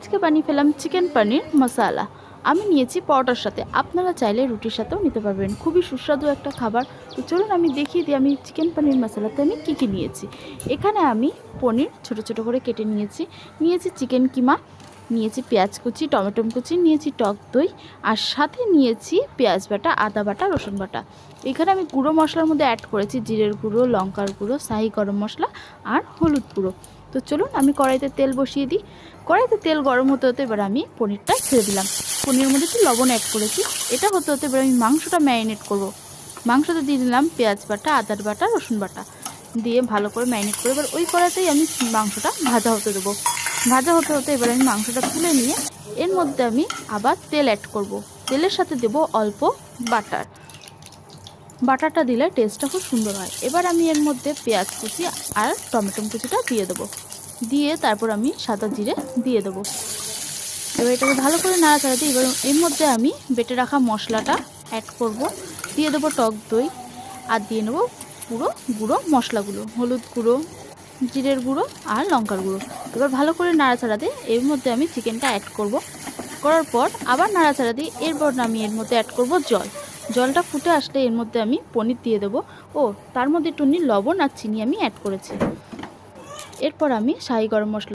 আজকে বানিয়ে ফেলাম চিকেন পনির মশালা। আমি নিয়েছি পরোটার সাথে, আপনারা চাইলে রুটির সাথেও নিতে পারবেন। খুবই সুস্বাদু একটা খাবার। তো চলুন আমি দেখিয়ে দিই আমি চিকেন পনির মশালাতে আমি কী কী নিয়েছি। এখানে আমি পনির ছোট ছোট করে কেটে নিয়েছি চিকেন কিমা, নিয়েছি পেঁয়াজ কুচি, টমেটো কুচি, নিয়েছি টক দই, আর সাথে নিয়েছি পেঁয়াজ বাটা, আদা বাটা, রসুন বাটা। এখানে আমি গুঁড়ো মশলার মধ্যে অ্যাড করেছি জিরের গুঁড়ো, লঙ্কার গুঁড়ো, শাহি গরম মশলা আর হলুদ গুঁড়ো। তো চলুন আমি কড়াইতে তেল বসিয়ে দিই। কড়াইতে তেল গরম হতে হতে এবার আমি পনিরটা ছেড়ে দিলাম। পনিরের মধ্যে একটু লবণ অ্যাড করেছি। এটা হতে হতে এবার আমি মাংসটা ম্যারিনেট করব। মাংসতে দিয়ে দিলাম পেঁয়াজ বাটা, আদার বাটা, রসুন বাটা দিয়ে ভালো করে ম্যারিনেট করে এবার ওই কড়াইতেই আমি মাংসটা ভাজা হতে দেবো। ভাজা হতে হতে এবার আমি মাংসটা তুলে নিয়ে এর মধ্যে আমি আবার তেল অ্যাড করব। তেলের সাথে দেব অল্প বাটার। বাটারটা দিলে টেস্টটা খুব সুন্দর হয়। এবার আমি এর মধ্যে পেঁয়াজ কুচি আর টমেটো কুচিটা দিয়ে দেবো। দিয়ে তারপর আমি সাদা জিরে দিয়ে দেবো। এবার এটাকে ভালো করে নাড়াচাড়া দিয়ে এবার এর মধ্যে আমি বেটে রাখা মশলাটা অ্যাড করব। দিয়ে দেবো টক দই আর দিয়ে নেবো পুরো গুঁড়ো মশলাগুলো, হলুদ গুঁড়ো, জিরের গুঁড়ো আর লঙ্কার গুঁড়ো। এবার ভালো করে নাড়াচাড়া দিয়ে এর মধ্যে আমি চিকেনটা অ্যাড করব। করার পর আবার নাড়াচাড়া দিয়ে এরপর আমি এর মধ্যে অ্যাড করব জল। জলটা ফুটে আসলে এর মধ্যে আমি পনির দিয়ে দেবো। ও তার মধ্যে একটু লবণ আর চিনি আমি অ্যাড করেছি। এরপর আমি শাহি গরম মশলা